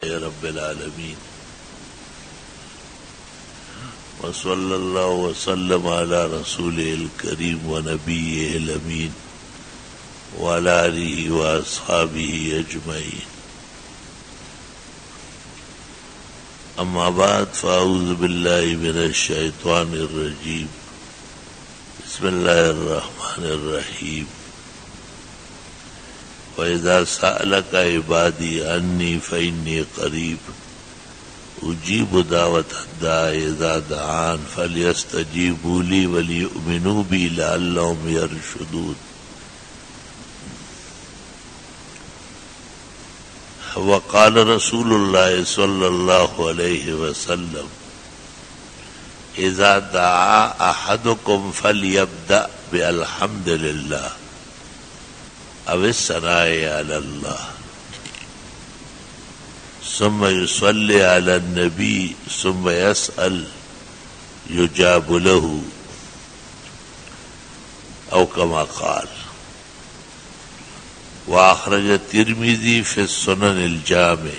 رب العالمین وصلی اللہ وسلم علی رسولہ الکریم ونبیہ الامین وعلی آلہ واصحابہ اجمعین اما بعد فاعوذ باللہ من الشیطان الرجیم بسم اللہ الرحمن الرحیم وَإِذَا سَأَلَكَ عِبَادِي عَنِّي فَإِنِّي قَرِيبٌ أُجِيبُ دَعْوَةَ الدَّاعِ إِذَا دَعَانِ فَلْيَسْتَجِيبُوا لِي وَلْيُؤْمِنُوا بِي لَعَلَّهُمْ يَرْشُدُونَ وقال رسول الله صلى الله عليه وسلم إذا دعا أحدكم فليبدأ بالحمد لله أو الثناء على الله ثم يصلي على النبي ثم يسأل يجاب له أو كما قال. وأخرج الترمذي في السنن الجامع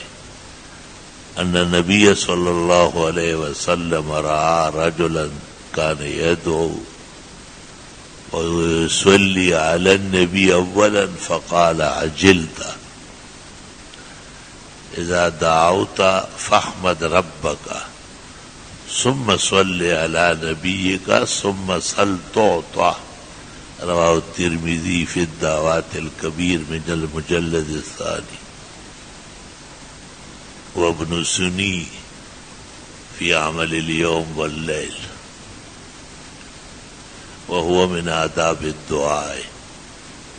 أن النبي صلى الله عليه وسلم رأى رجلا كان يدعو ويصلي على النبي أولا فقال عجلت إذا دعوت فاحمد ربك ثم صل على نبيك ثم سل تعطى. رواه الترمذي في الدعوات الكبير من المجلد الثاني وابن سني في عمل اليوم والليل وهو من آداب الدعاء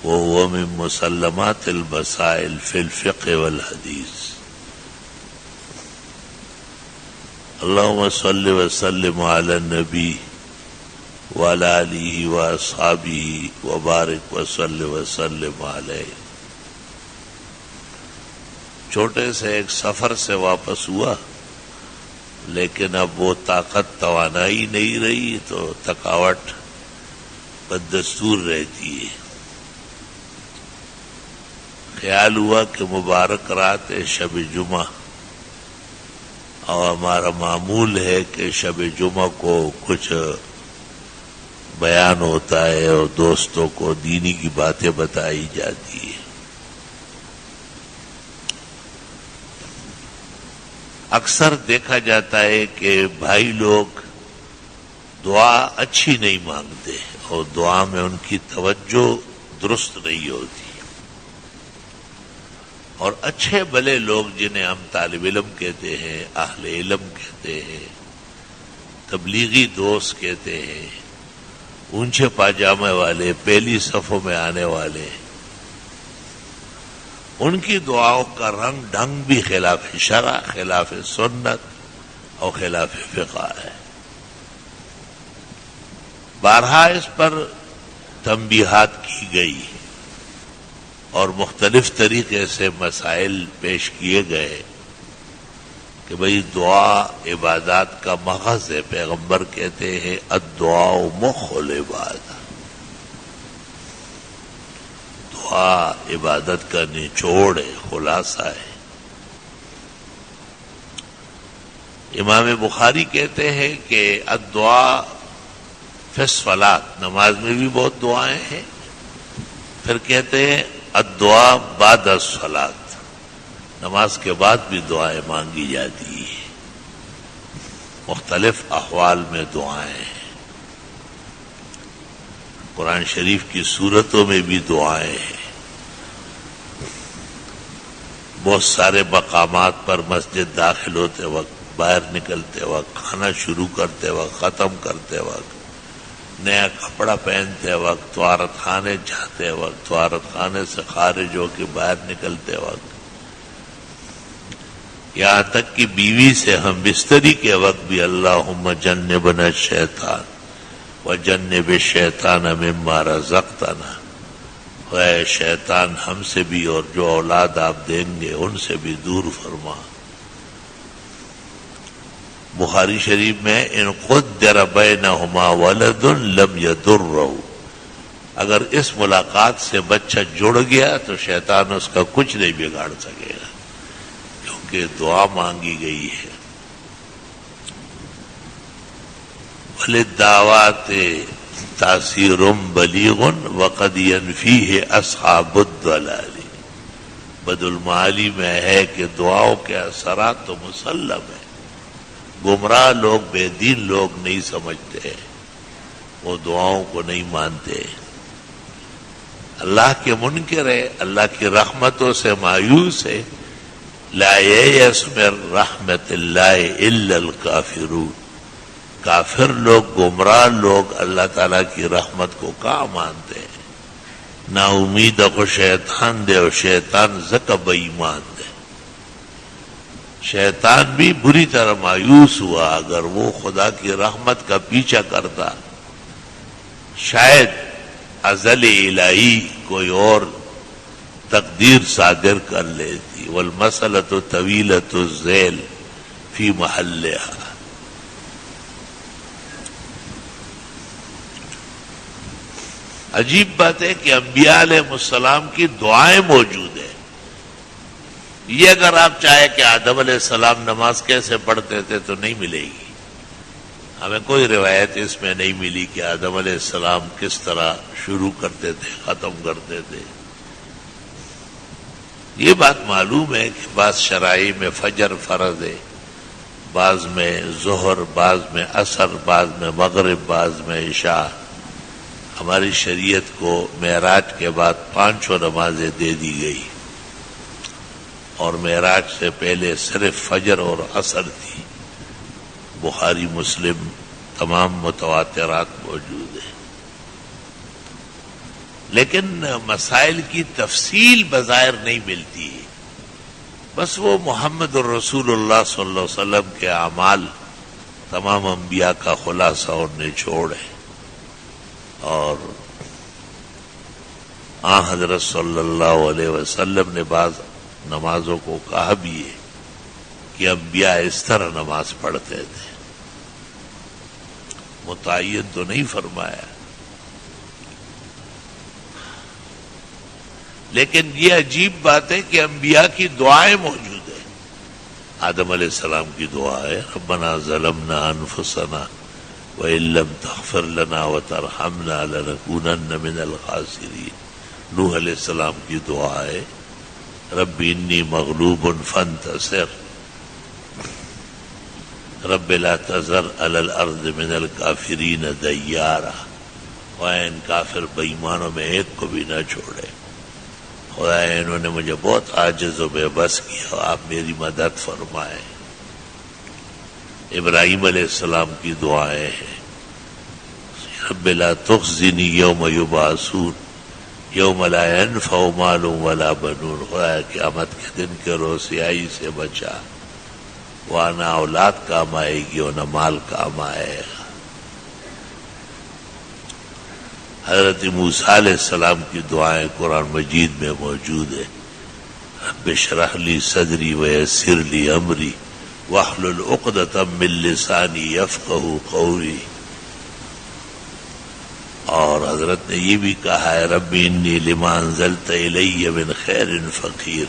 وهو من مسلمات المسائل في الفقه والحديث. اللهم صل وسلم على النبي وعلى آله وأصحابه وبارك وسلم عليه. چھوٹے سے ایک سفر سے واپس ہوا لیکن اب وہ طاقت توانائی نہیں رہی تو تھکاوٹ بدستور رہتی ہے. خیال ہوا کہ مبارک رات شب جمعہ اور ہمارا معمول ہے کہ شب جمعہ کو کچھ بیان ہوتا ہے اور دوستوں کو دینی کی باتیں بتائی جاتی ہے. اکثر دیکھا جاتا ہے کہ بھائی لوگ دعا اچھی نہیں مانگتے اور دعا میں ان کی توجہ درست نہیں ہوتی، اور اچھے بھلے لوگ جنہیں ہم طالب علم کہتے ہیں، اہل علم کہتے ہیں، تبلیغی دوست کہتے ہیں، اونچے پاجامے والے، پہلی صفوں میں آنے والے، ان کی دعاؤں کا رنگ ڈھنگ بھی خلاف شرع، خلاف سنت اور خلاف فقہ ہے. بارہا اس پر تنبیہات کی گئی اور مختلف طریقے سے مسائل پیش کیے گئے کہ بھئی دعا عبادات کا مغز ہے. پیغمبر کہتے ہیں الدعاء مخ العبادہ، دعا عبادت کا نچوڑ ہے، خلاصہ ہے. امام بخاری کہتے ہیں کہ الدعاء فی الصلاۃ، نماز میں بھی بہت دعائیں ہیں. پھر کہتے ہیں الدعاء بعد الصلاۃ، نماز کے بعد بھی دعائیں مانگی جاتی ہیں. مختلف احوال میں دعائیں ہیں. قرآن شریف کی سورتوں میں بھی دعائیں ہیں. بہت سارے مقامات پر مسجد داخل ہوتے وقت، باہر نکلتے وقت، کھانا شروع کرتے وقت، ختم کرتے وقت، نیا کپڑا پہنتے وقت، طہارت خانے جاتے وقت، طہارت خانے سے خارج ہو کے باہر نکلتے وقت، یہاں تک کہ بیوی سے ہم بستری کے وقت بھی اللہم جنبنا الشیطان وجنب الشیطان مما رزقتنا، اے شیطان ہم سے بھی اور جو اولاد آپ دیں گے ان سے بھی دور فرما. بخاری شریف میں ان قدر بینہما ولد لم یضرہ، اگر اس ملاقات سے بچہ جڑ گیا تو شیطان اس کا کچھ نہیں بگاڑ سکے گا، کے دعا مانگی گئی ہے. وَلِلدَّعْوَاتِ تَأْثِيرٌ بَلِيغٌ وَقَدْ يَنْفِيهِ أَصْحَابُ الضَّلَالِ. بد المعالی میں ہے کہ دعاؤں کے اثرات تو مسلم ہیں. گمراہ لوگ، بے دین لوگ نہیں سمجھتے، وہ دعاؤں کو نہیں مانتے. اللہ کے منکر ہے، اللہ کی رحمتوں سے مایوس ہے. لا ییأس من رحمت اللہ الا الکافرون. کافر لوگ، گمراہ لوگ اللہ تعالیٰ کی رحمت کو کہاں مانتے ہیں. نا امید کو شیطان دے اور شیطان زکب ایمان دے. شیطان بھی بری طرح مایوس ہوا. اگر وہ خدا کی رحمت کا پیچھا کرتا شاید ازل الہی کوئی اور تقدیر صادر کر لیتی. والمسئلۃ طویلۃ الذیل فی محلها. عجیب بات ہے کہ انبیاء علیہ السلام کی دعائیں موجود ہیں. یہ اگر آپ چاہیں کہ آدم علیہ السلام نماز کیسے پڑھتے تھے تو نہیں ملے گی. ہمیں کوئی روایت اس میں نہیں ملی کہ آدم علیہ السلام کس طرح شروع کرتے تھے، ختم کرتے تھے. یہ بات معلوم ہے کہ بعض شرائع میں فجر فرض ہے، بعض میں ظہر، بعض میں عصر، بعض میں مغرب، بعض میں عشاء. ہماری شریعت کو معراج کے بعد 5 نمازیں دے دی گئی، اور معراج سے پہلے صرف فجر اور عصر تھی. بخاری مسلم تمام متواترات موجود ہیں. لیکن مسائل کی تفصیل بظاہر نہیں ملتی ہے. بس وہ محمد الرسول اللہ صلی اللہ علیہ وسلم کے اعمال تمام انبیاء کا خلاصہ اور نچوڑ ہے. اور حضرت صلی اللہ علیہ وسلم نے بعض نمازوں کو کہا بھی ہے کہ انبیاء اس طرح نماز پڑھتے تھے. متعین تو نہیں فرمایا. لیکن یہ عجیب بات ہے کہ انبیاء کی دعائیں موجود ہیں. آدم علیہ السلام کی دعا ہے ربنا ظلمنا انفسنا وَإِن لَّمْ تَغْفِرْ لَنَا وَتَرْحَمْنَا لَنَكُونَنَّ مِنَ الْخَاسِرِينَ. نوح علیہ السلام کی دعا ہے رب انی مغلوب فانتصر رب لا تذر علی الارض من الکافرین دیارا. خدایا ان کافر بےایمانوں میں ایک کو بھی نہ چھوڑے. خدایا انہوں نے مجھے بہت عاجز و بے بس کیا، آپ میری مدد فرمائیں. ابراہیم علیہ السلام کی دعائیں ہیں رب لا تخزنی یوم یبعثون یوم لا ينفع مال ولا بنون. خدایا قیامت کے دن کے رسوائی سے بچا. وہاں نہ اولاد کام آئے گی اور نہ مال کام آئے گا. حضرت موسیٰ علیہ السلام کی دعائیں قرآن مجید میں موجود ہیں رب اشرح لی صدری ویسر لی امری واحلل عقدۃ من لسانی یفقہوا قولی. اور حضرت نے یہ بھی کہا ہے رب انی لما انزلت الی من خیر فقیر.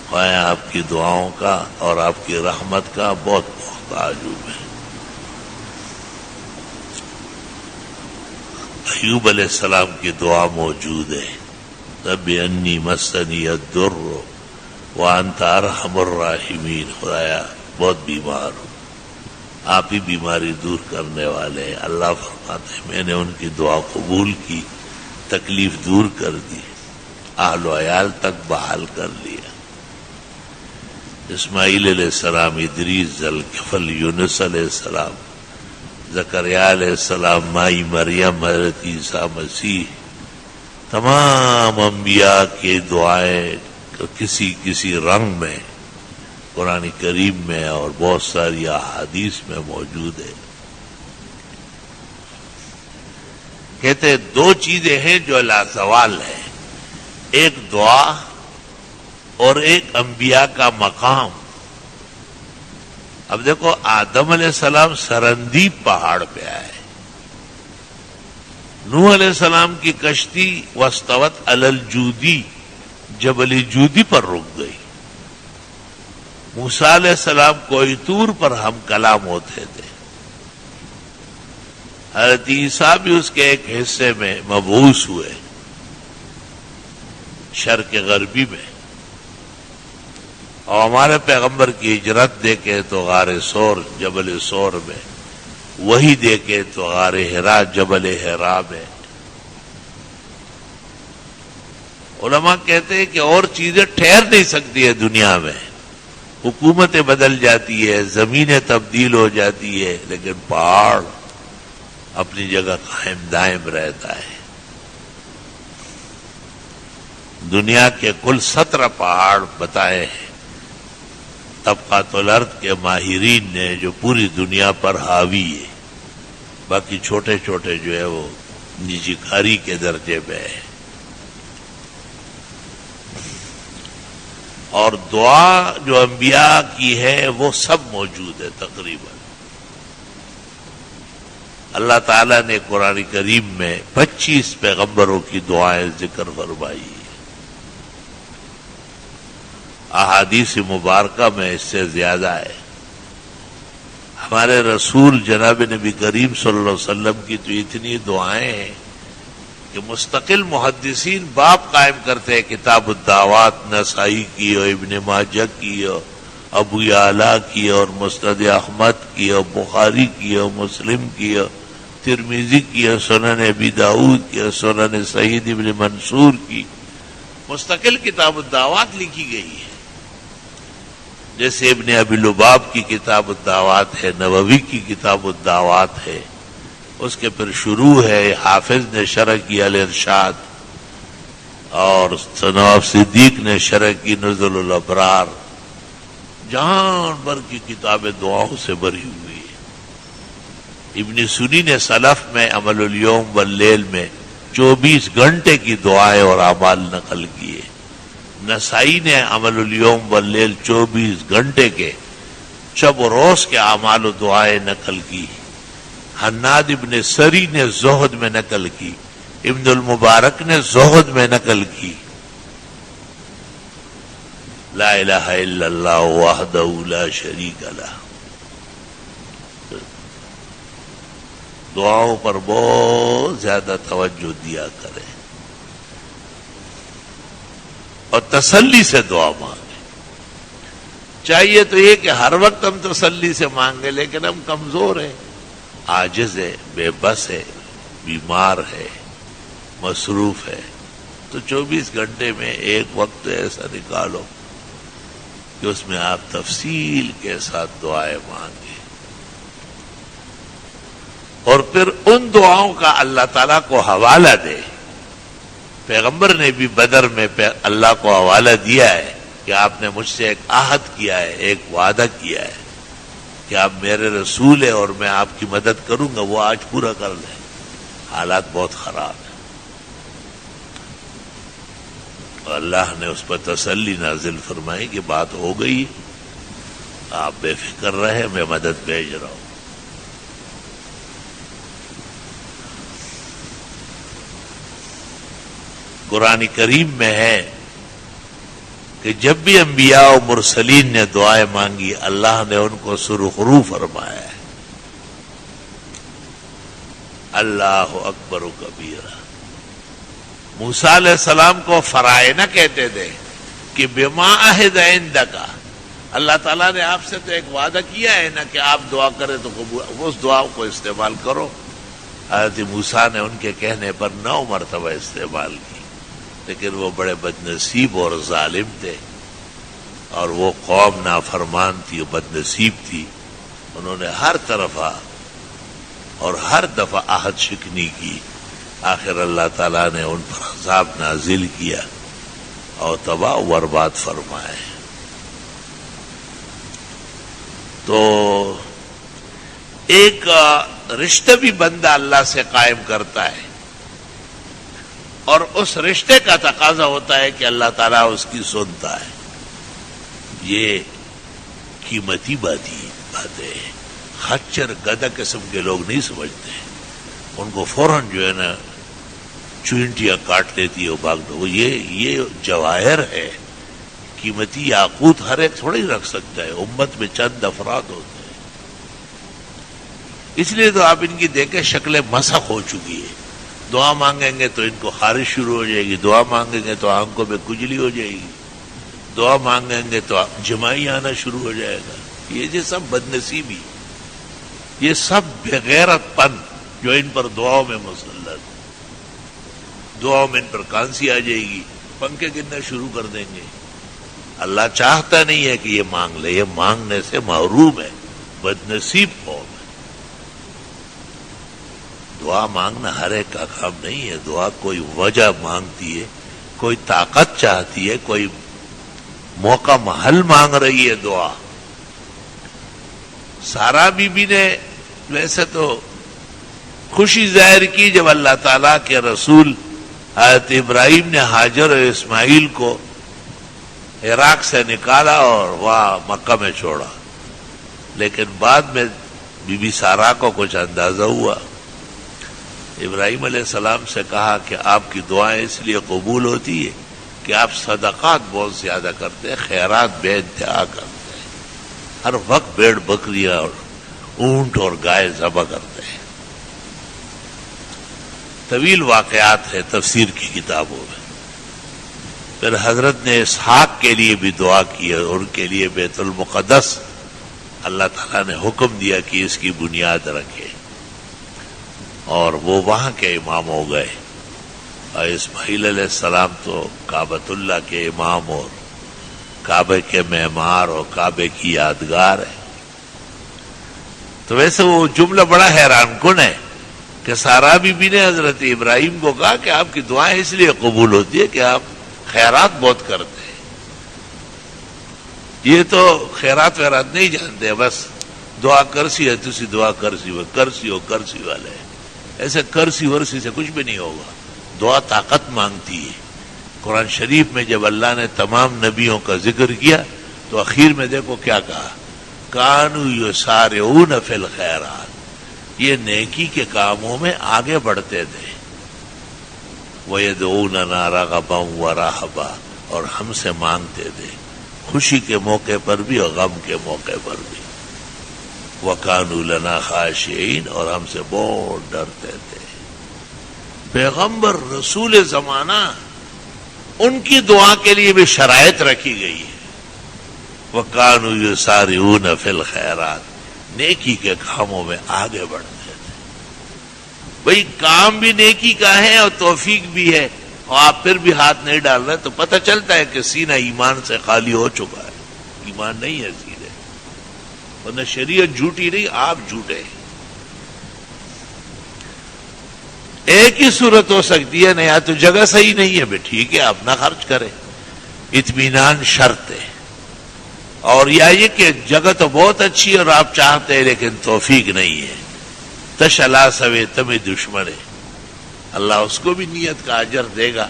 خواہ آپ کی دعاؤں کا اور آپ کی رحمت کا بہت محتاج ہوں میں. ایوب علیہ السلام کی دعا موجود ہے رب انی مسنی الضر وانت ارحم الراحمین. خدایا بہت بیمار ہوں، آپ ہی بیماری دور کرنے والے ہیں. اللہ فرماتے ہیں میں نے ان کی دعا قبول کی، تکلیف دور کر دی، اہل و عیال تک بحال کر لیا. اسماعیل علیہ السلام، ادریس، ذوالکفل، یونس علیہ السلام، زکریا علیہ السلام، مائی مریم، حضرت عیسیٰ مسیح، تمام انبیاء کی دعائیں کسی رنگ میں قرآن کریم میں اور بہت ساری احادیث میں موجود ہے. کہتے ہیں 2 چیزیں ہیں جو لازوال ہیں، ایک دعا اور ایک انبیاء کا مقام. اب دیکھو آدم علیہ السلام سرندیب پہاڑ پہ آئے، نوح علیہ السلام کی کشتی واستوت علی الجودی، جبل جودی پر رک گئی. موسیٰ علیہ السلام کوئی طور پر ہم کلام ہوتے تھے، حضرت عیسیٰ بھی اس کے ایک حصے میں مبعوث ہوئے شرق غربی میں، اور ہمارے پیغمبر کی ہجرت دیکھے تو غار سور جبل سور میں، وہی دیکھے تو غار حرا جبل حرا میں۔ علماء کہتے ہیں کہ اور چیزیں ٹھہر نہیں سکتی ہے دنیا میں، حکومتیں بدل جاتی ہے، زمینیں تبدیل ہو جاتی ہے، لیکن پہاڑ اپنی جگہ قائم دائم رہتا ہے۔ دنیا کے کل 17 پہاڑ بتائے ہیں طبقات الارض کے ماہرین نے جو پوری دنیا پر حاوی ہے، باقی چھوٹے چھوٹے جو ہے وہ نجی کاری کے درجے میں ہے۔ اور دعا جو انبیاء کی ہے وہ سب موجود ہے تقریباً۔ اللہ تعالیٰ نے قرآن کریم میں 25 پیغمبروں کی دعائیں ذکر فرمائی، احادیث مبارکہ میں اس سے زیادہ ہے۔ ہمارے رسول جناب نبی کریم صلی اللہ علیہ وسلم کی تو اتنی دعائیں ہیں کہ مستقل محدثین باب قائم کرتے ہیں، کتاب الدعوات نسائی کی اور ابن ماجہ کی اور ابو یعلا کی اور مسند احمد کی اور بخاری کی اور مسلم کی اور ترمذی کی اور سنن ابی داؤد کی اور سنن سعید ابن منصور کی، مستقل کتاب الدعوات لکھی گئی ہے۔ جیسے ابن ابی لباب کی کتاب الدعوات ہے، نووی کی کتاب الدعوات ہے، اس کے پھر شروع ہے حافظ نے شرح کی الارشاد، اور نواب صدیق نے شرح کی نزل الابرار، جہان بھر کی کتابیں دعاؤں سے بھری ہوئی ہے۔ ابن سنی نے سلف میں عمل الیوم واللیل میں 24 گھنٹے کی دعائیں اور اعمال نقل کیے۔ نسائی نے عمل الیوم واللیل 24 گھنٹے کے شب و روز کے اعمال و دعائیں نقل کی۔ حناد ابن سری نے زہد میں نقل کی، ابن المبارک نے زہد میں نقل کی۔ لا الہ الا اللہ وحدہ لا شریک لہ۔ دعاؤں پر بہت زیادہ توجہ دیا کریں اور تسلی سے دعا مانگیں۔ چاہیے تو یہ کہ ہر وقت ہم تسلی سے مانگیں، لیکن ہم کمزور ہیں، عاجز ہے، بے بس ہے، بیمار ہے، مصروف ہے، تو 24 گھنٹے میں ایک وقت ایسا نکالو کہ اس میں آپ تفصیل کے ساتھ دعائیں مانگیں، اور پھر ان دعاؤں کا اللہ تعالیٰ کو حوالہ دے۔ پیغمبر نے بھی بدر میں اللہ کو حوالہ دیا ہے کہ آپ نے مجھ سے ایک عہد کیا ہے، ایک وعدہ کیا ہے کہ آپ میرے رسول ہیں اور میں آپ کی مدد کروں گا، وہ آج پورا کر لیں۔ حالات بہت خراب ہیں، اور اللہ نے اس پر تسلی نازل فرمائی کہ بات ہو گئی، آپ بے فکر رہے، میں مدد بھیج رہا ہوں۔ قرآن کریم میں ہے کہ جب بھی انبیاء و مرسلین نے دعائیں مانگی، اللہ نے ان کو سرخرو فرمایا ہے۔ اللہ اکبر و کبیرہ۔ موسیٰ علیہ السلام کو فرائنہ کہتے تھے کہ بما عہد عندک، اللہ تعالیٰ نے آپ سے تو ایک وعدہ کیا ہے نا کہ آپ دعا کریں تو قبول، اس دعا کو استعمال کرو۔ حضرت موسیٰ نے ان کے کہنے پر 9 مرتبہ استعمال کی، لیکن وہ بڑے بد نصیب اور ظالم تھے، اور وہ قوم نافرمان تھی، بد نصیب تھی، انہوں نے ہر طرف اور ہر دفعہ عہد شکنی کی۔ آخر اللہ تعالیٰ نے ان پر عذاب نازل کیا اور تباہ و برباد فرمائے۔ تو ایک رشتہ بھی بندہ اللہ سے قائم کرتا ہے، اور اس رشتے کا تقاضا ہوتا ہے کہ اللہ تعالیٰ اس کی سنتا ہے۔ یہ قیمتی باتیں خچر گدھا قسم کے لوگ نہیں سمجھتے، ان کو فوراً جو ہے نا چونٹیاں کاٹ لیتی ہے، بھاگ دو۔ یہ جواہر ہے قیمتی یاقوت ہر ایک تھوڑا ہی رکھ سکتا ہے، امت میں چند افراد ہوتے ہیں، اس لیے تو آپ ان کی دیکھیں شکلیں مسخ ہو چکی ہے. دعا مانگیں گے تو ان کو خارش شروع ہو جائے گی، دعا مانگیں گے تو آنکھوں میں کھجلی ہو جائے گی، دعا مانگیں گے تو جمائی آنا شروع ہو جائے گا. یہ سب بدنصیبی، یہ سب بغیرت پن جو ان پر دعاؤں میں مسلط، دعاؤں میں ان پر کانسی آ جائے گی، پنکھے گرنا شروع کر دیں گے. اللہ چاہتا نہیں ہے کہ یہ مانگ لے، یہ مانگنے سے محروم ہے، بدنصیب قوم ہے. دعا مانگنا ہر ایک کا کام نہیں ہے. دعا کوئی وجہ مانگتی ہے، کوئی طاقت چاہتی ہے، کوئی موقع محل مانگ رہی ہے دعا. سارا بی بی نے ویسے تو خوشی ظاہر کی جب اللہ تعالیٰ کے رسول حضرت ابراہیم نے ہاجر اور اسماعیل کو عراق سے نکالا اور وہاں مکہ میں چھوڑا، لیکن بعد میں بی بی سارا کو کچھ اندازہ ہوا. ابراہیم علیہ السلام سے کہا کہ آپ کی دعائیں اس لیے قبول ہوتی ہے کہ آپ صدقات بہت زیادہ کرتے ہیں، خیرات بے انتہا کرتے ہیں، ہر وقت بھیڑ بکریاں اور اونٹ اور گائے ذبح کرتے ہیں. طویل واقعات ہے تفسیر کی کتابوں میں. پھر حضرت نے اسحاق کے لیے بھی دعا کی اور ان کے لیے بیت المقدس اللہ تعالیٰ نے حکم دیا کہ اس کی بنیاد رکھے، اور وہ وہاں کے امام ہو گئے. اور اسماعیل علیہ السلام تو کعبۃ اللہ کے امام اور کعبے کے معمار اور کعبے کی یادگار ہے. تو ویسے وہ جملہ بڑا حیران کن ہے کہ سارا بی بی نے حضرت ابراہیم کو کہا کہ آپ کی دعائیں اس لیے قبول ہوتی ہے کہ آپ خیرات بہت کرتے ہیں. یہ تو خیرات ویرات نہیں جانتے، بس دعا کرسی ہے، تسی دعا کرسی وہ کرسی ہو کرسی والے. ایسے کرسی ورسی سے کچھ بھی نہیں ہوگا. دعا طاقت مانگتی ہے. قرآن شریف میں جب اللہ نے تمام نبیوں کا ذکر کیا تو اخیر میں دیکھو کیا کہا، کانوا یسارعون فی الخیرات، یہ نیکی کے کاموں میں آگے بڑھتے تھے. وَيَدْعُونَنَا رَغَبًا وَرَهَبًا، اور ہم سے مانگتے تھے خوشی کے موقع پر بھی اور غم کے موقع پر بھی. وَكَانُوا لَنَا خَاشِعِينَ، اور ہم سے بہت ڈرتے تھے. پیغمبر رسول زمانہ، ان کی دعا کے لیے بھی شرائط رکھی گئی ہے. وَكَانُوا يُسَارِعُونَ فِي الْخَيْرَاتِ، نیکی کے کاموں میں آگے بڑھتے تھے. بھئی کام بھی نیکی کا ہے اور توفیق بھی ہے، اور آپ پھر بھی ہاتھ نہیں ڈال رہے تو پتہ چلتا ہے کہ سینہ ایمان سے خالی ہو چکا ہے. ایمان نہیں ہے سینے، ورنہ شریعت جھوٹی نہیں، آپ جھوٹے ہیں. ایک ہی صورت ہو سکتی ہے، یا تو جگہ صحیح نہیں ہے، ٹھیک ہے آپ نہ خرچ کریں، اطمینان شرط ہے. اور یا یہ کہ جگہ تو بہت اچھی ہے اور آپ چاہتے ہیں لیکن توفیق نہیں ہے. تشلا سوے تمہیں دشمن ہے، اللہ اس کو بھی نیت کا اجر دے گا،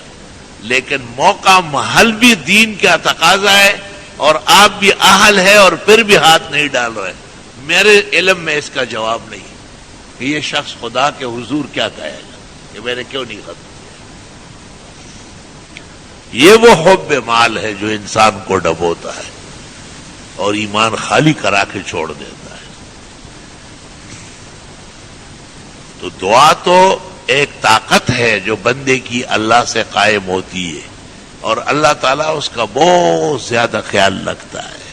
لیکن موقع محل بھی دین کا تقاضا ہے اور آپ بھی اہل ہے اور پھر بھی ہاتھ نہیں ڈال رہے. میرے علم میں اس کا جواب نہیں کہ یہ شخص خدا کے حضور کیا کہے گا کہ میں نے کیوں نہیں ختم کیا. یہ وہ حب مال ہے جو انسان کو ڈبوتا ہے اور ایمان خالی کرا کے چھوڑ دیتا ہے. تو دعا تو ایک طاقت ہے جو بندے کی اللہ سے قائم ہوتی ہے اور اللہ تعالیٰ اس کا بہت زیادہ خیال رکھتا ہے.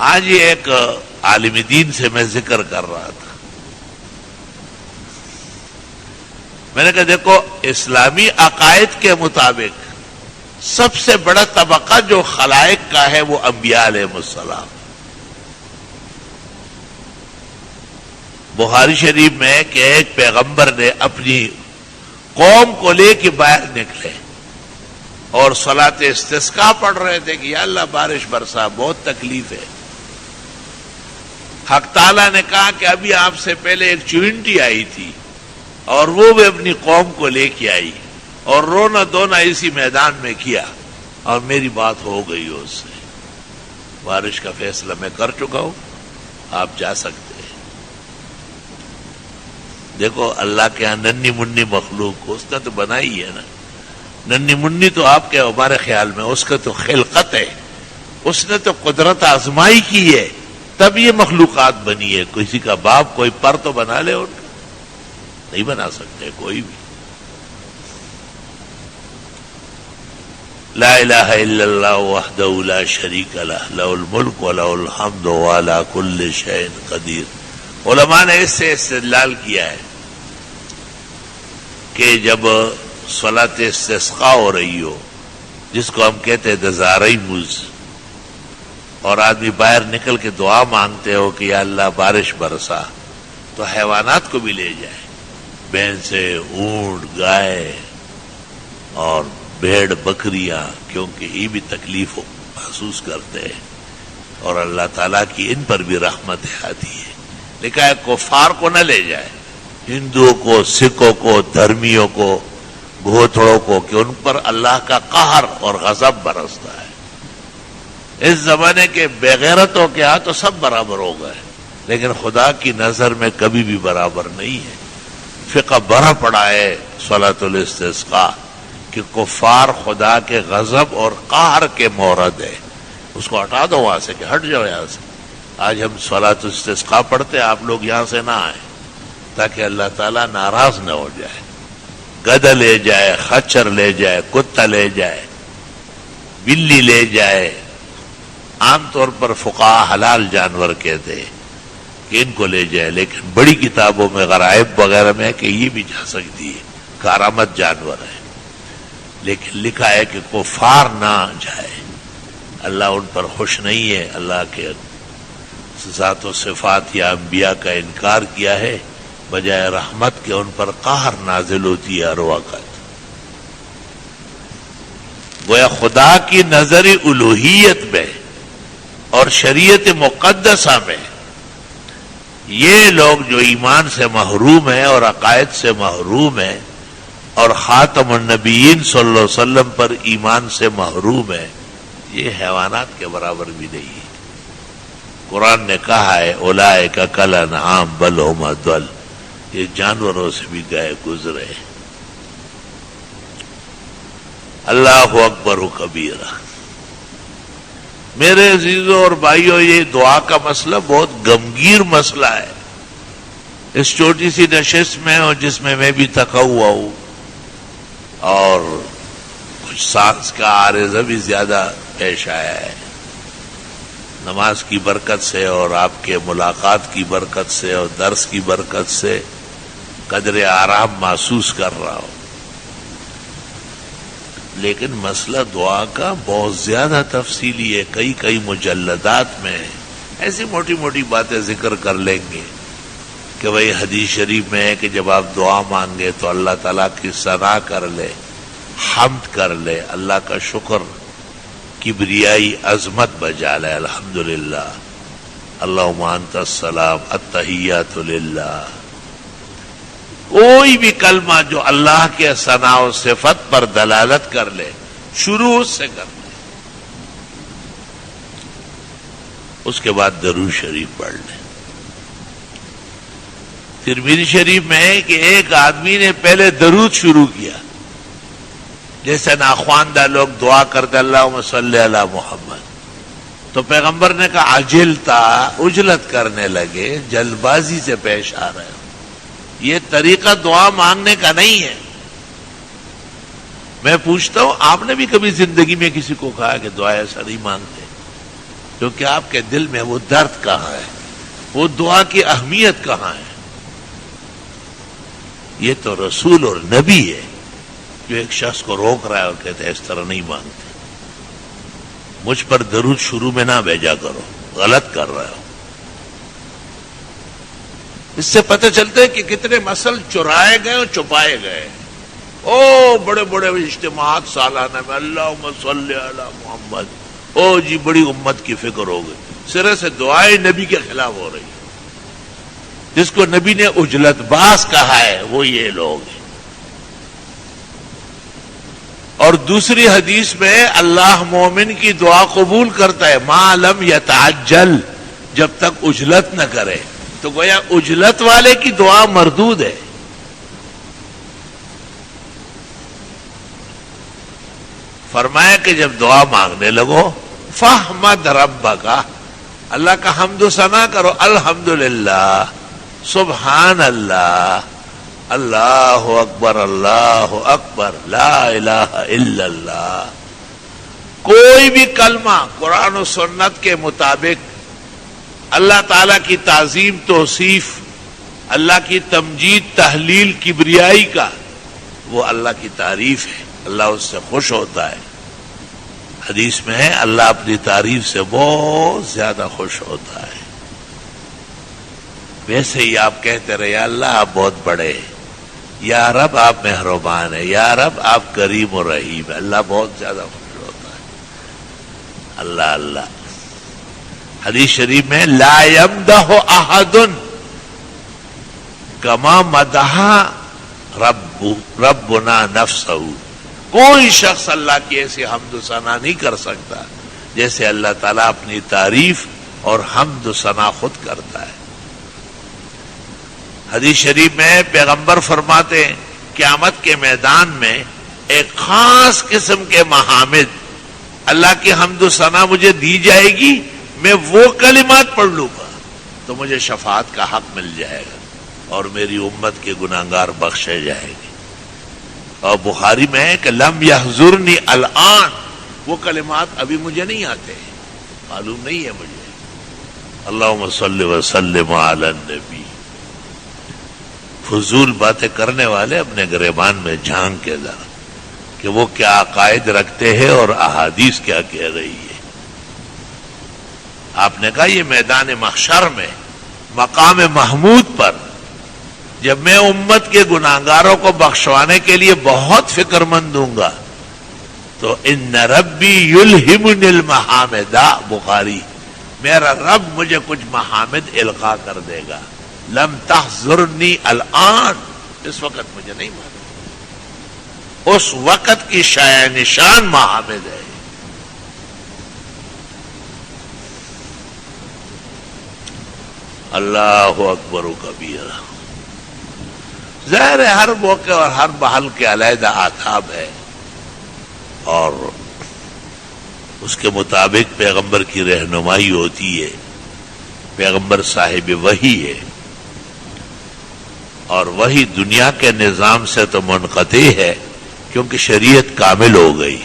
آج یہ ایک عالم دین سے میں ذکر کر رہا تھا، میں نے کہا دیکھو اسلامی عقائد کے مطابق سب سے بڑا طبقہ جو خلائق کا ہے وہ انبیاء علیہ السلام. بخاری شریف میں کہ ایک پیغمبر نے اپنی قوم کو لے کے باہر نکلے اور صلاۃ استسقاء پڑھ رہے تھے کہ یا اللہ بارش برسا، بہت تکلیف ہے. حق تعالیٰ نے کہا کہ ابھی آپ سے پہلے ایک چونٹی آئی تھی اور وہ بھی اپنی قوم کو لے کے آئی اور رونا دونا اسی میدان میں کیا اور میری بات ہو گئی اس سے. بارش کا فیصلہ میں کر چکا ہوں، آپ جا سکتے ہیں. دیکھو اللہ کے یہاں ننھی منی مخلوق کو اس نے تو بنائی ہے نا، ننھی منی تو آپ کے ہمارے خیال میں اس کا تو خلقت ہے، اس نے تو قدرت آزمائی کی ہے، تب یہ مخلوقات بنی ہے. کسی کا باپ کوئی پر تو بنا لے، ان کا نہیں بنا سکتے کوئی بھی. لا الہ الا اللہ وحدہ لا شریک لہ لہ الملک ولہ الحمد وعلی کل شیء قدیر. علماء نے اس سے استدلال کیا ہے کہ جب صلاۃ استسقاء ہو رہی ہو، جس کو ہم کہتے ہیں دزارئی موز، اور آدمی باہر نکل کے دعا مانگتے ہو کہ یا اللہ بارش برسا، تو حیوانات کو بھی لے جائے، بھینسیں، اونٹ، گائے اور بھیڑ بکریاں، کیونکہ یہ بھی تکلیف محسوس کرتے ہیں اور اللہ تعالیٰ کی ان پر بھی رحمت آتی ہے. لکھا ہے کفار کو نہ لے جائے، ہندوؤں کو، سکھوں کو، دھرمیوں کو، گھوتڑوں کو، کہ ان پر اللہ کا قہر اور غضب برستا ہے. اس زمانے کے بےغیرتوں کے ہاں تو سب برابر ہو گئے، لیکن خدا کی نظر میں کبھی بھی برابر نہیں ہے. فقہ بڑا پڑا ہے صلاۃ الاستسقاء کہ کفار خدا کے غضب اور قہر کے مورد ہے. اس کو ہٹا دو وہاں سے، کہ ہٹ جاؤ یہاں سے. آج ہم صلاۃ الاستسقاء پڑھتے ہیں، آپ لوگ یہاں سے نہ آئیں تاکہ اللہ تعالیٰ ناراض نہ ہو جائے. گدھا لے جائے، خچر لے جائے، کتا لے جائے، بلی لے جائے. عام طور پر فقہاء حلال جانور کہتے ہیں کہ ان کو لے جائے، لیکن بڑی کتابوں میں غرائب وغیرہ میں ہے کہ یہ بھی جا سکتی ہے، کارآمد جانور ہے. لیکن لکھا ہے کہ کفار نہ جائے، اللہ ان پر خوش نہیں ہے. اللہ کے ذات و صفات یا انبیاء کا انکار کیا ہے، بجائے رحمت کے ان پر قہر نازل ہوتی ہے ہر وقت. گویا خدا کی نظر الوہیت میں اور شریعت مقدسہ میں یہ لوگ جو ایمان سے محروم ہیں اور عقائد سے محروم ہیں اور خاتم النبیین صلی اللہ علیہ وسلم پر ایمان سے محروم ہیں، یہ حیوانات کے برابر بھی نہیں ہے. قرآن نے کہا ہے اولئک کالانعام بل ھم اضل، یہ جانوروں سے بھی گئے گزرے. اللہ اکبر و کبیرہ. میرے عزیزوں اور بھائیوں، یہ دعا کا مسئلہ بہت غمگیر مسئلہ ہے. اس چھوٹی سی نشست میں اور جس میں بھی تھکا ہوا ہوں اور کچھ سانس کا عارضہ بھی زیادہ پیش آیا ہے، نماز کی برکت سے اور آپ کے ملاقات کی برکت سے اور درس کی برکت سے قدر آرام محسوس کر رہا ہوں. لیکن مسئلہ دعا کا بہت زیادہ تفصیلی ہے، کئی مجلدات میں. ایسی موٹی موٹی باتیں ذکر کر لیں گے کہ بھئی حدیث شریف میں ہے کہ جب آپ دعا مانگے تو اللہ تعالیٰ کی ثنا کر لے، حمد کر لے، اللہ کا شکر، کبریائی عظمت بجا لے. الحمدللہ، اللہم انت السلام، التحیات للہ. کوئی بھی کلمہ جو اللہ کے ثنا و صفت پر دلالت کر لے، شروع سے کر لے. اس کے بعد درود شریف پڑھ لیں. ترمذی شریف میں ہے کہ ایک آدمی نے پہلے درود شروع کیا، جیسے ناخواندہ لوگ دعا کرتے اللہم صلی علی محمد، تو پیغمبر نے کہا عجلتا، عجلت کرنے لگے، جلد بازی سے پیش آ رہے ہو. یہ طریقہ دعا مانگنے کا نہیں ہے. میں پوچھتا ہوں، آپ نے بھی کبھی زندگی میں کسی کو کہا کہ دعا ایسا نہیں مانگتے؟ کیونکہ آپ کے دل میں وہ درد کہاں ہے، وہ دعا کی اہمیت کہاں ہے؟ یہ تو رسول اور نبی ہے جو ایک شخص کو روک رہا ہے اور کہتے ہیں اس طرح نہیں مانگتے. مجھ پر درود شروع میں نہ بھیجا کرو، غلط کر رہے ہو. اس سے پتہ چلتا ہے کہ کتنے مسل چرائے گئے اور چھپائے گئے. بڑے بڑے اجتماعات سالانہ میں اللہم صلی علی محمد، جی بڑی امت کی فکر ہو گئی. سرے سے دعائیں نبی کے خلاف ہو رہی. جس کو نبی نے عجلت باز کہا ہے وہ یہ لوگ ہیں. اور دوسری حدیث میں اللہ مومن کی دعا قبول کرتا ہے ما لم یتعجل، جب تک عجلت نہ کرے. تو گویا عجلت والے کی دعا مردود ہے. فرمایا کہ جب دعا مانگنے لگو فاحمد ربک، اللہ کا حمد و ثنا کرو، الحمدللہ، سبحان اللہ، اللہ اکبر، لا الہ الا اللہ۔ کوئی بھی کلمہ قرآن و سنت کے مطابق اللہ تعالی کی تعظیم توصیف، اللہ کی تمجید تحلیل کبریائی کا، وہ اللہ کی تعریف ہے، اللہ اس سے خوش ہوتا ہے۔ حدیث میں ہے اللہ اپنی تعریف سے بہت زیادہ خوش ہوتا ہے۔ ویسے ہی آپ کہتے رہے یا اللہ آپ بہت بڑے ہیں، یا رب آپ مہربان ہیں، یا رب آپ کریم و رحیم ہیں، اللہ بہت زیادہ خوش ہوتا ہے۔ اللہ اللہ۔ حدیث شریف میں لا یمدح احد کما مدح ربنا نفسہ، کوئی شخص اللہ کی ایسی حمد و ثنا نہیں کر سکتا جیسے اللہ تعالیٰ اپنی تعریف اور حمد و ثنا خود کرتا ہے۔ حدیث شریف میں پیغمبر فرماتے ہیں قیامت کے میدان میں ایک خاص قسم کے محامد، اللہ کی حمد و ثنا مجھے دی جائے گی، میں وہ کلمات پڑھ لوں گا تو مجھے شفاعت کا حق مل جائے گا اور میری امت کے گناہگار بخشے جائیں گے۔ اور بخاری میں ہے کہ لم یحضرنی الآن، وہ کلمات ابھی مجھے نہیں آتے، معلوم نہیں ہے مجھے۔ اللہم صلی وسلم علی النبی۔ فضول باتیں کرنے والے اپنے گریبان میں جھانک کے ذرا کہ وہ کیا عقائد رکھتے ہیں اور احادیث کیا کہہ رہی ہے۔ آپ نے کہا یہ میدان محشر میں مقام محمود پر جب میں امت کے گناہگاروں کو بخشوانے کے لیے بہت فکر مند ہوں گا تو ان ربی یلہمنی المحامد، بخاری، میرا رب مجھے کچھ محامد القا کر دے گا، لم تحضرنی الآن، اس وقت مجھے نہیں معلوم، اس وقت کی شایع نشان محامد ہے۔ اللہ اکبر و کبیرہ۔ ظاہر ہے ہر موقع اور ہر محل کے علیحدہ آداب ہے اور اس کے مطابق پیغمبر کی رہنمائی ہوتی ہے، پیغمبر صاحب وحی ہے اور وہی دنیا کے نظام سے تو منقطع ہے کیونکہ شریعت کامل ہو گئی،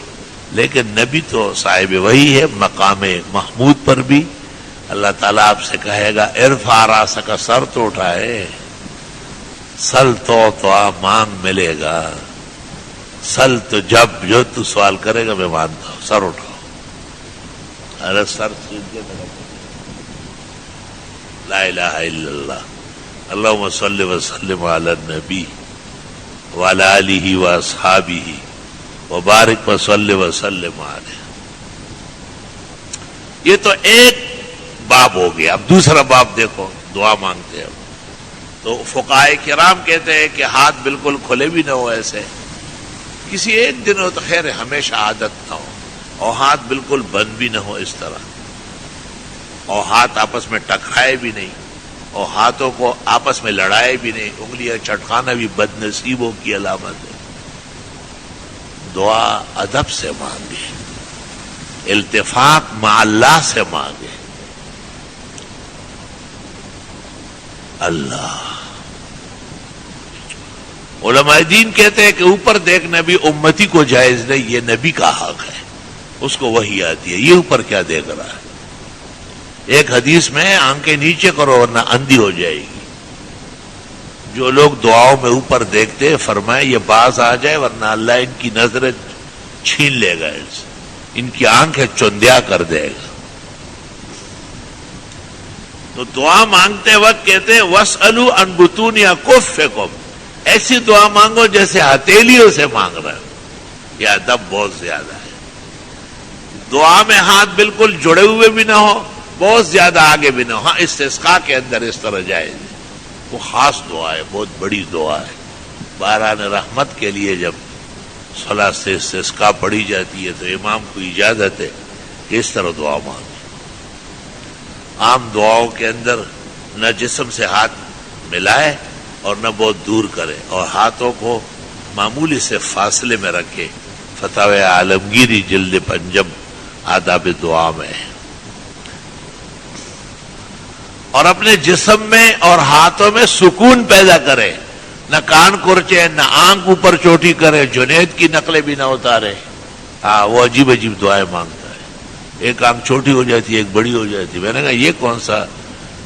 لیکن نبی تو صاحب وحی ہے۔ مقام محمود پر بھی اللہ تعالیٰ آپ سے کہے گا ارفع راسک، سر تو اٹھائے، سل تو مانگ ملے گا، سل تو جب جو تو سوال کرے گا میں مانتا ہوں، سر اٹھاؤ، ارے سر سیدھے میرا، لا الہ الا اللہ، اللہم صلی وسلم علی النبی وعلی آلہ واصحابہ وبارک وصلی وسلم علیہ۔ یہ تو ایک باب ہو گیا۔ اب دوسرا باب دیکھو، دعا مانگتے ہیں تو فقہائے کرام کہتے ہیں کہ ہاتھ بالکل کھلے بھی نہ ہو، ایسے کسی ایک دن ہو تو خیر ہمیشہ عادت نہ ہو، اور ہاتھ بالکل بند بھی نہ ہو اس طرح، اور ہاتھ آپس میں ٹکرائے بھی نہیں، اور ہاتھوں کو آپس میں لڑائے بھی نہیں، انگلیاں چٹکانا بھی بد نصیبوں کی علامت ہے۔ دعا ادب سے مانگے، التفاق مع اللہ سے مانگے۔ اللہ، علماء دین کہتے ہیں کہ اوپر دیکھنا بھی امتی کو جائز نہیں، یہ نبی کا حق ہے، اس کو وحی آتی ہے، یہ اوپر کیا دیکھ رہا ہے۔ ایک حدیث میں آنکھیں نیچے کرو ورنہ اندھی ہو جائے گی۔ جو لوگ دعاؤں میں اوپر دیکھتے ہیں فرمائے یہ باز آ جائے ورنہ اللہ ان کی نظریں چھین لے گا، ان کی آنکھیں چندیا کر دے گا۔ تو دعا مانگتے وقت کہتے ہیں وَاسْأَلُوا عَنْ بُطُونِ أَكُفِّكُمْ، ایسی دعا مانگو جیسے ہتھیلیوں سے مانگ رہے ہو۔ یہ ادب بہت زیادہ ہے۔ دعا میں ہاتھ بالکل جڑے ہوئے بھی نہ ہو، بہت زیادہ آگے بھی نہ ہو۔ ہاں استسقاء کے اندر اس طرح جائز ہے، وہ خاص دعا ہے، بہت بڑی دعا ہے۔ باران رحمت کے لیے جب صلاۃ سے استسقاء پڑھی جاتی ہے تو امام کو اجازت ہے کہ اس طرح دعا مانگے۔ عام دعاؤں کے اندر نہ جسم سے ہاتھ ملائے اور نہ بہت دور کرے، اور ہاتھوں کو معمولی سے فاصلے میں رکھے۔ فتاوی عالمگیری جلد 5 آداب دعا میں ہے. اور اپنے جسم میں اور ہاتھوں میں سکون پیدا کرے، نہ کان کورچے، نہ آنکھ اوپر چوٹی کرے، جنید کی نقلیں بھی نہ اتارے. وہ عجیب عجیب دعائیں مانگتا ہے. ایک آنکھ چھوٹی ہو جاتی ہے، ایک بڑی ہو جاتی ہے. میں نے کہا یہ کون سا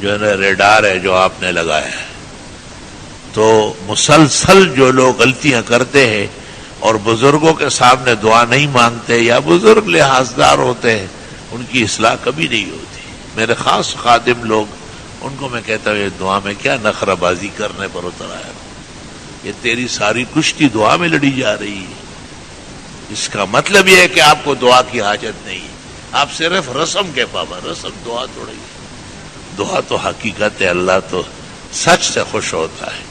جو ہے نا ریڈار ہے جو آپ نے لگایا ہے؟ تو مسلسل جو لوگ غلطیاں کرتے ہیں اور بزرگوں کے سامنے دعا نہیں مانگتے یا بزرگ لحاظدار ہوتے ہیں، ان کی اصلاح کبھی نہیں ہوتی. میرے خاص خادم لوگ، ان کو میں کہتا ہوں یہ دعا میں کیا نخرہ بازی کرنے پر اتر آیا؟ یہ تیری ساری کشتی دعا میں لڑی جا رہی ہے. اس کا مطلب یہ ہے کہ آپ کو دعا کی حاجت نہیں، آپ صرف رسم کے پابند. رسم دعا توڑی، دعا تو حقیقت ہے. اللہ تو سچ سے خوش ہوتا ہے.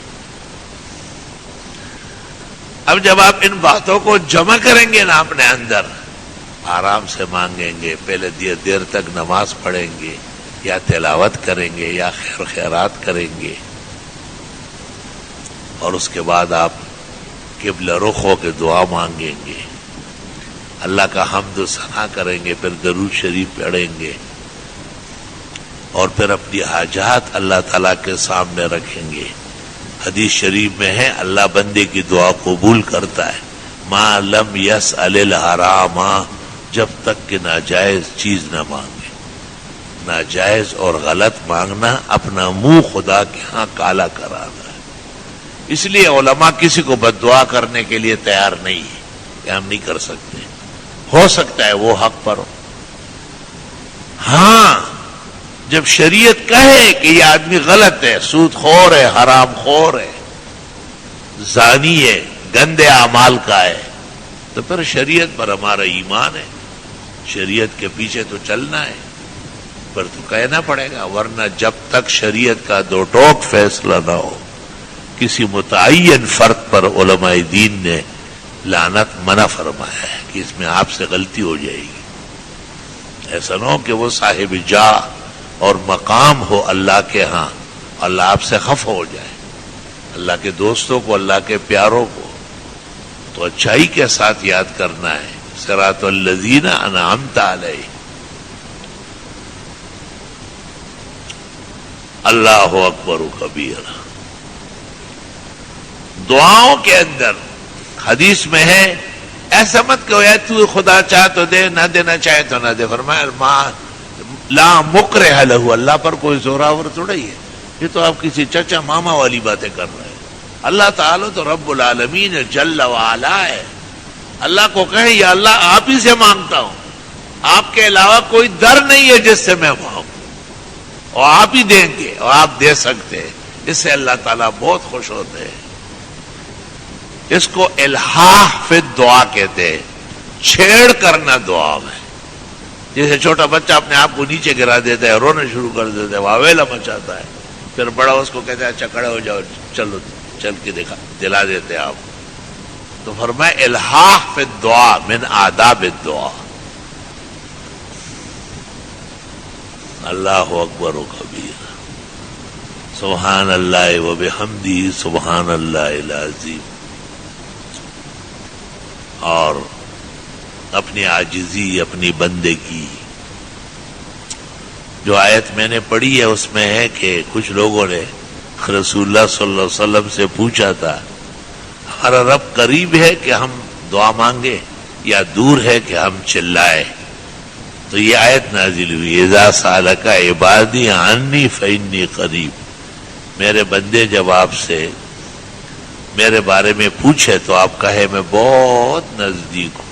اب جب آپ ان باتوں کو جمع کریں گے نا اپنے اندر، آرام سے مانگیں گے. پہلے دیر تک نماز پڑھیں گے یا تلاوت کریں گے یا خیر خیرات کریں گے، اور اس کے بعد آپ قبلہ رخ ہو کے دعا مانگیں گے. اللہ کا حمد و ثنا کریں گے، پھر درود شریف پڑھیں گے، اور پھر اپنی حاجات اللہ تعالیٰ کے سامنے رکھیں گے. حدیث شریف میں ہے اللہ بندے کی دعا قبول کرتا ہے ما لم یسأل الحرام، جب تک کہ ناجائز چیز نہ مانگے. ناجائز اور غلط مانگنا اپنا منہ خدا کے ہاں کالا کرانا ہے. اس لیے علماء کسی کو بد دعا کرنے کے لیے تیار نہیں ہے کہ ہم نہیں کر سکتے. ہو سکتا ہے وہ حق پر ہو. ہاں جب شریعت کہے کہ یہ آدمی غلط ہے، سود خور ہے، حرام خور ہے، زانی ہے، گندے اعمال کا ہے، تو پھر شریعت پر ہمارا ایمان ہے. شریعت کے پیچھے تو چلنا ہے، پر تو کہنا پڑے گا. ورنہ جب تک شریعت کا دو ٹوک فیصلہ نہ ہو کسی متعین فرد پر، علماء دین نے لعنت منع فرمایا ہے کہ اس میں آپ سے غلطی ہو جائے گی. ایسا نہ ہو کہ وہ صاحب جاہ اور مقام ہو اللہ کے ہاں، اللہ آپ سے خفا ہو جائے. اللہ کے دوستوں کو، اللہ کے پیاروں کو تو اچھائی کے ساتھ یاد کرنا ہے. صراط الذین انعمت علیہم. اللہ اکبر کبیرا. دعاؤں کے اندر حدیث میں ہے ایسا مت کہ تو خدا چاہ تو دے، نہ دینا چاہے تو نہ دے. فرمایا لا مکرہ لہ، اللہ پر کوئی زوراور تھوڑا ہی ہے. یہ تو آپ کسی چچا ماما والی باتیں کر رہے ہیں. اللہ تعالیٰ تو رب العالمین جل وعلا ہے. اللہ کو کہیں یا اللہ آپ ہی سے مانگتا ہوں، آپ کے علاوہ کوئی در نہیں ہے جس سے میں مانگوں، اور آپ ہی دیں گے اور آپ دے سکتے ہیں. اس سے اللہ تعالیٰ بہت خوش ہوتے ہیں. اس کو الحاح فی دعا کہتے ہیں، چھیڑ کرنا دعا میں. جیسے چھوٹا بچہ اپنے آپ کو نیچے گرا دیتا ہے، رونا شروع کر دیتا ہے، واویلا مچاتا ہے، پھر بڑا اس کو کہتا ہے اچھا کھڑے ہو جاؤ، چلو چل کے دلا دیتے ہیں آپ. تو فرمایا الحاح فی الدعا من آداب الدعا. اللہ اکبر و کبیر، سبحان اللہ و بحمدہ سبحان اللہ العظیم. اور اپنی عاجزی، اپنی بندگی. جو آیت میں نے پڑھی ہے اس میں ہے کہ کچھ لوگوں نے رسول اللہ صلی اللہ علیہ وسلم سے پوچھا تھا ہمارا رب قریب ہے کہ ہم دعا مانگے یا دور ہے کہ ہم چلائے؟ تو یہ آیت نازل ہوئی اذا سالک عبادی عنی فانی قریب. میرے بندے جب آپ سے میرے بارے میں پوچھے تو آپ کہے میں بہت نزدیک ہوں.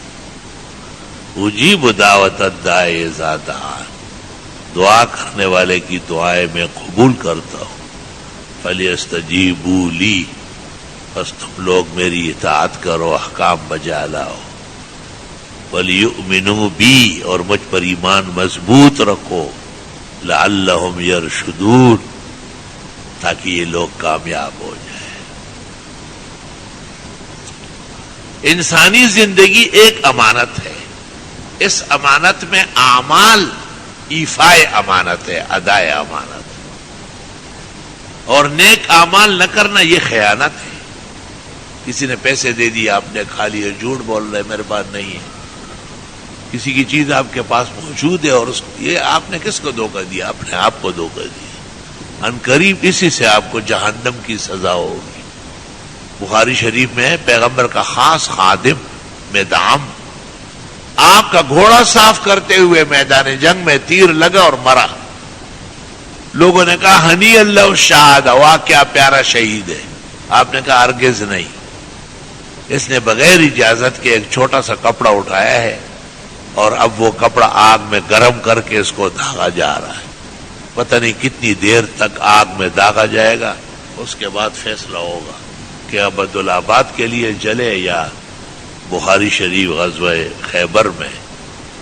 اجیب دعوت الداعی اذا دعان، دعا کرنے والے کی دعائیں میں قبول کرتا ہوں. فلیستجیبوا لی، بس تم لوگ میری اطاعت کرو، احکام بجا لاؤ. ولیؤمنوا بی، اور مجھ پر ایمان مضبوط رکھو. لعلہم یرشدون، تاکہ یہ لوگ کامیاب ہو جائیں. انسانی زندگی ایک امانت ہے. اس امانت میں اعمال ایفائے امانت ہے، ادائے امانت. اور نیک اعمال نہ کرنا یہ خیانت ہے. کسی نے پیسے دے دیے آپ نے کھا لیے، جھوٹ بول رہے میرے پاس نہیں ہے، کسی کی چیز آپ کے پاس موجود ہے اور یہ آپ نے کس کو دھوکہ دیا؟ اپنے آپ کو دھوکہ دیا۔ عنقریب اسی سے آپ کو جہنم کی سزا ہوگی۔ بخاری شریف میں ہے پیغمبر کا خاص خادم مدعم آپ کا گھوڑا صاف کرتے ہوئے میدان جنگ میں تیر لگا اور مرا۔ لوگوں نے کہا ہنی اللہ شہاد، واہ کیا پیارا شہید ہے۔ آپ نے کہا ہرگز نہیں، اس نے بغیر اجازت کے ایک چھوٹا سا کپڑا اٹھایا ہے اور اب وہ کپڑا آگ میں گرم کر کے اس کو داغا جا رہا ہے۔ پتہ نہیں کتنی دیر تک آگ میں داغا جائے گا، اس کے بعد فیصلہ ہوگا کہ اب عبدالآباد کے لیے جلے یا بخاری شریف غزوہ خیبر میں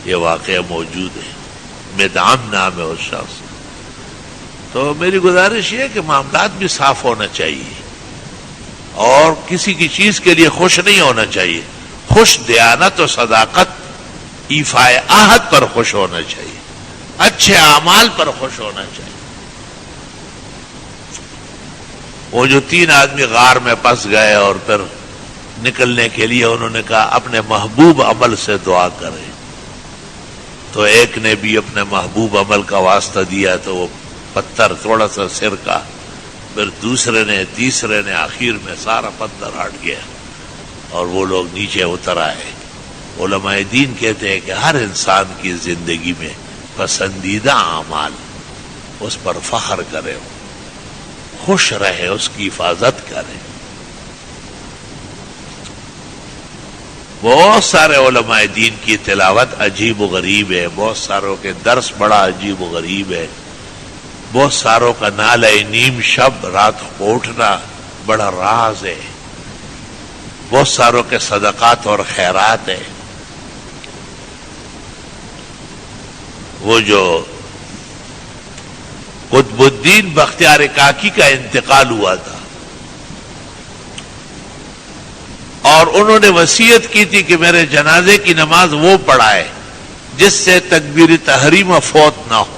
یہ واقعہ موجود ہے۔ مدعم نام ہے اس شخص۔ تو میری گزارش یہ ہے کہ معاملات بھی صاف ہونا چاہیے اور کسی کی چیز کے لیے خوش نہیں ہونا چاہیے۔ خوش دیانت و صداقت ایفاء عہد پر خوش ہونا چاہیے، اچھے اعمال پر خوش ہونا چاہیے۔ وہ جو 3 آدمی غار میں پھنس گئے اور پھر نکلنے کے لیے انہوں نے کہا اپنے محبوب عمل سے دعا کریں، تو ایک نے بھی اپنے محبوب عمل کا واسطہ دیا تو وہ پتھر تھوڑا سا سرکا، پھر دوسرے نے، تیسرے نے، آخر میں سارا پتھر ہٹ گیا اور وہ لوگ نیچے اتر آئے۔ علماء دین کہتے ہیں کہ ہر انسان کی زندگی میں پسندیدہ اعمال اس پر فخر کرے، خوش رہے، اس کی حفاظت کرے۔ بہت سارے علماء دین کی تلاوت عجیب و غریب ہے، بہت ساروں کے درس بڑا عجیب و غریب ہے، بہت ساروں کا نالہ نیم شب رات کو اٹھنا بڑا راز ہے، بہت ساروں کے صدقات اور خیرات ہے۔ وہ جو قطب الدین بختیار کاکی کا انتقال ہوا تھا اور انہوں نے وصیت کی تھی کہ میرے جنازے کی نماز وہ پڑھائے جس سے تکبیر تحریم فوت نہ ہو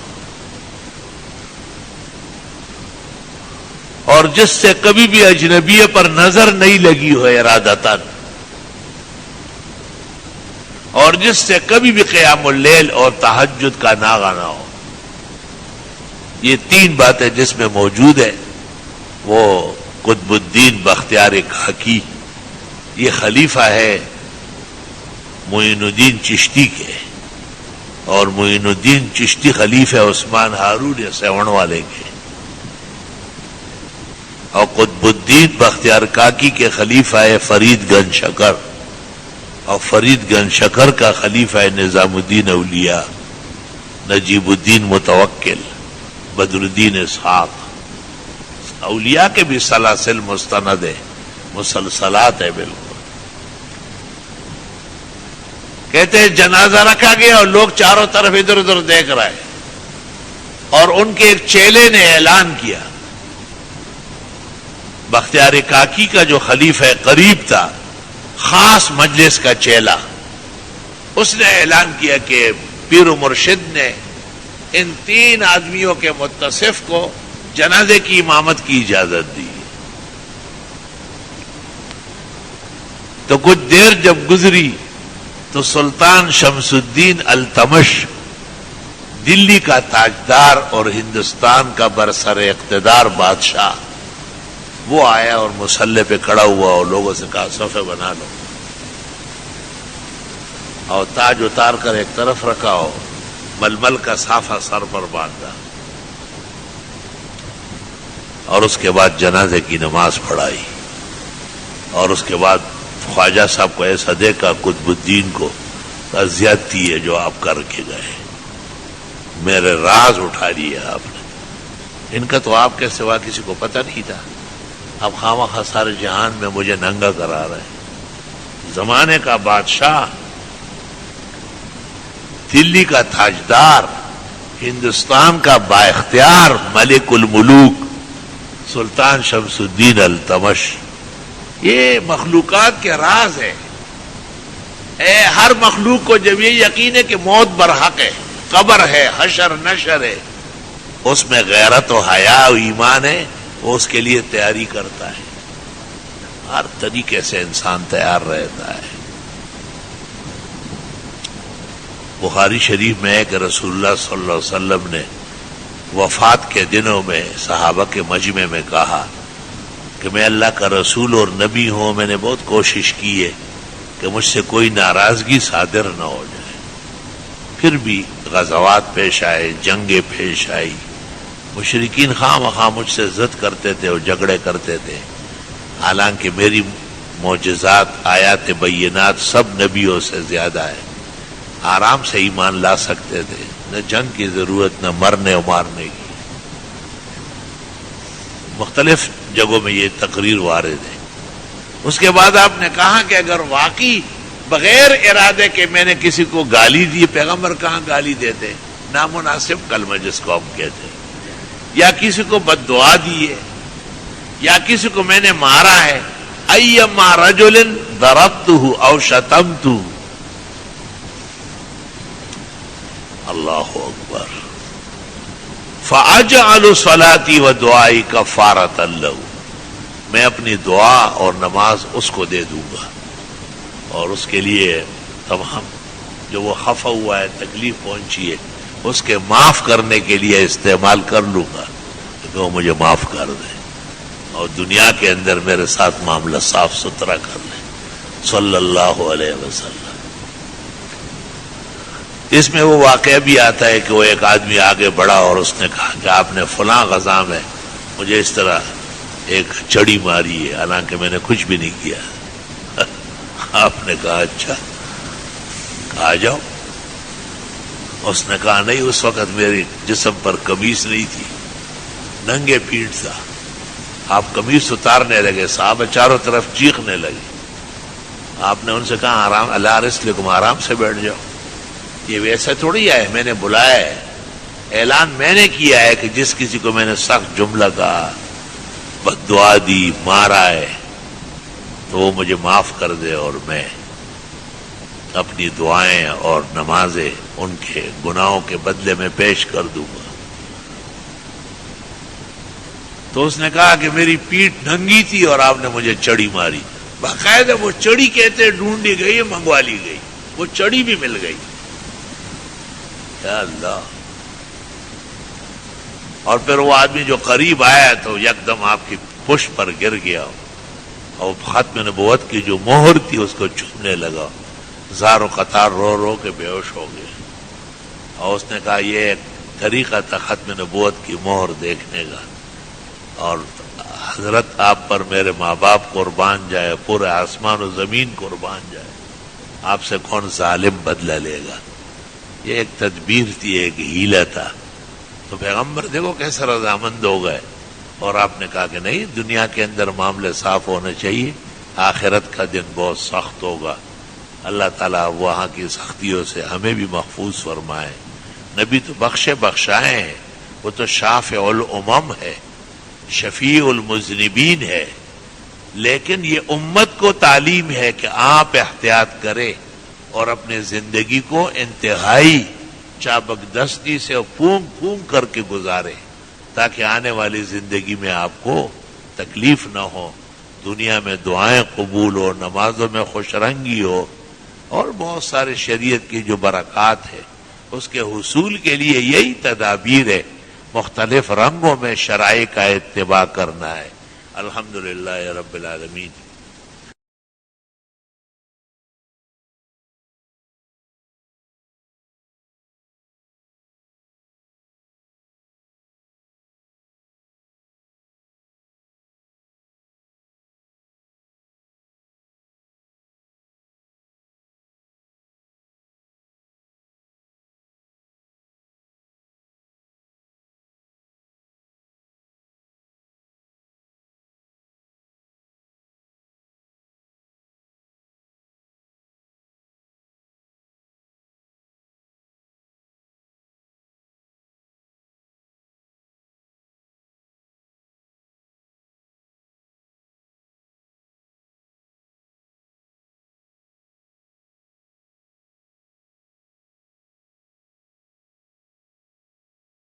اور جس سے کبھی بھی اجنبیے پر نظر نہیں لگی ہو ارادتاً، اور جس سے کبھی بھی قیام اللیل اور تہجد کا ناغہ نہ ہو۔ یہ 3 باتیں جس میں موجود ہیں وہ قطب الدین بختیار کاکی، یہ خلیفہ ہے معین الدین چشتی کے، اور معین الدین چشتی خلیفہ عثمان ہارون سیون والے کے، اور قطب الدین بختیار کاکی کے خلیفہ ہے فرید گنج شکر، اور فرید گنج شکر کا خلیفہ ہے نظام الدین اولیاء، نجیب الدین متوکل، بدر الدین اسحاق۔ اولیاء کے بھی سلاسل مستند ہے، مسلسلات ہے بالکل۔ کہتے ہیں جنازہ رکھا گیا اور لوگ چاروں طرف ادھر ادھر دیکھ رہے اور ان کے ایک چیلے نے اعلان کیا، بختیار کاکی کا جو خلیفہ قریب تھا، خاص مجلس کا چیلا، اس نے اعلان کیا کہ پیر و مرشد نے ان 3 آدمیوں کے متصف کو جنازے کی امامت کی اجازت دی۔ تو کچھ دیر جب گزری تو سلطان شمس الدین التمش، دلی کا تاجدار اور ہندوستان کا برسر اقتدار بادشاہ، وہ آیا اور مصلی پہ کھڑا ہوا اور لوگوں سے کہا صفے بنا لو اور تاج اتار کر ایک طرف رکھا ہو، ململ کا صافہ سر پر باندھا، اور اس کے بعد جنازے کی نماز پڑھائی، اور اس کے بعد خواجہ صاحب کو ایسا دیکھا قطب الدین کو، زیادتی ہے جو آپ کر کے گئے، میرے راز اٹھا لیے آپ نے، ان کا تو آپ کے سوا کسی کو پتہ نہیں تھا، اب خواہ سارے جہان میں مجھے ننگا کرا رہے ہیں۔ زمانے کا بادشاہ، دلی کا تاجدار، ہندوستان کا با اختیار ملک الملوک سلطان شمس الدین التمش، یہ مخلوقات کے راز ہے۔ ہر مخلوق کو جب یہ یقین ہے کہ موت برحق ہے، قبر ہے، حشر نشر ہے، اس میں غیرت و حیا و ایمان ہے، وہ اس کے لیے تیاری کرتا ہے۔ ہر طریقے سے انسان تیار رہتا ہے. بخاری شریف میں ہے کہ رسول اللہ صلی اللہ علیہ وسلم نے وفات کے دنوں میں صحابہ کے مجمع میں کہا کہ میں اللہ کا رسول اور نبی ہوں، میں نے بہت کوشش کی ہے کہ مجھ سے کوئی ناراضگی صادر نہ ہو جائے. پھر بھی غزوات پیش آئے، جنگیں پیش آئی، مشرکین خواہ مخواہ مجھ سے ضد کرتے تھے اور جھگڑے کرتے تھے، حالانکہ میری معجزات آیات بینات سب نبیوں سے زیادہ ہے. آرام سے ایمان لا سکتے تھے، نہ جنگ کی ضرورت، نہ مرنے و مارنے کی. مختلف جگہوں میں یہ تقریر وارد ہے. اس کے بعد آپ نے کہا کہ اگر واقعی بغیر ارادے کے میں نے کسی کو گالی دی، پیغمبر کہاں گالی دیتے، نامناسب کلمہ جس کو ہم کہتے ہیں، یا کسی کو بد دعا دی ہے، یا کسی کو میں نے مارا ہے، ایما رجل ضربتہ او شتمتہ، اللہ اکبر، فاجعل صلاتي ودعائي کفارۃ له، میں اپنی دعا اور نماز اس کو دے دوں گا اور اس کے لیے تمام جو وہ خفا ہوا ہے، تکلیف پہنچی ہے، اس کے معاف کرنے کے لیے استعمال کر لوں گا کہ وہ مجھے معاف کر دے اور دنیا کے اندر میرے ساتھ معاملہ صاف ستھرا کر لے صلی اللہ علیہ وسلم. اس میں وہ واقعہ بھی آتا ہے کہ وہ ایک آدمی آگے بڑھا اور اس نے کہا کہ آپ نے فلاں غزہ میں مجھے اس طرح ایک چڑی ماری ہے، حالانکہ میں نے کچھ بھی نہیں کیا. آپ نے کہا اچھا، آ جاؤ. اس نے کہا نہیں، اس وقت میری جسم پر قمیص نہیں تھی، ننگے پیٹ تھا. آپ قمیص اتارنے لگے، صحابہ چاروں طرف چیخنے لگے. آپ نے ان سے کہا آرام، اللہ رسلکم، آرام سے بیٹھ جاؤ. یہ ویسا تھوڑی ہے، میں نے بلایا ہے، اعلان میں نے کیا ہے کہ جس کسی کو میں نے سخت جملہ کہا، بد دعا دی، مارا ہے، تو وہ مجھے معاف کر دے اور میں اپنی دعائیں اور نمازیں ان کے گناہوں کے بدلے میں پیش کر دوں گا. تو اس نے کہا کہ میری پیٹھ ننگی تھی اور آپ نے مجھے چڑی ماری. باقاعدہ وہ چڑی کہتے ڈھونڈی گئی، منگوا لی گئی، وہ چڑی بھی مل گئی. یا اللہ. اور پھر وہ آدمی جو قریب آیا تو یکدم آپ کی پشت پر گر گیا اور ختم نبوت کی جو مہر تھی اس کو چھونے لگا. زار و قطار رو رو کے بے ہوش ہو گئے. اور اس نے کہا یہ ایک طریقہ تھا ختم نبوت کی مہر دیکھنے کا، اور حضرت آپ پر میرے ماں باپ قربان جائے، پورے آسمان و زمین قربان جائے، آپ سے کون ظالم بدلہ لے گا. یہ ایک تدبیر تھی، ایک ہیلا تھا. تو پیغمبر دیکھو کیسے رضامند ہو گئے. اور آپ نے کہا کہ نہیں، دنیا کے اندر معاملے صاف ہونے چاہیے، آخرت کا دن بہت سخت ہوگا. اللہ تعالیٰ وہاں کی سختیوں سے ہمیں بھی محفوظ فرمائے. نبی تو بخشے بخشائے ہیں، وہ تو شافع الامم ہے، شفیع المذنبین ہے. لیکن یہ امت کو تعلیم ہے کہ آپ احتیاط کریں اور اپنے زندگی کو انتہائی چابکدستی سے پھونک پھونک کر کے گزارے، تاکہ آنے والی زندگی میں آپ کو تکلیف نہ ہو، دنیا میں دعائیں قبول ہو، نمازوں میں خوش رنگی ہو، اور بہت سارے شریعت کی جو برکات ہے اس کے حصول کے لیے یہی تدابیر ہے. مختلف رنگوں میں شرائع کا اتباع کرنا ہے. الحمدللہ رب العالمین.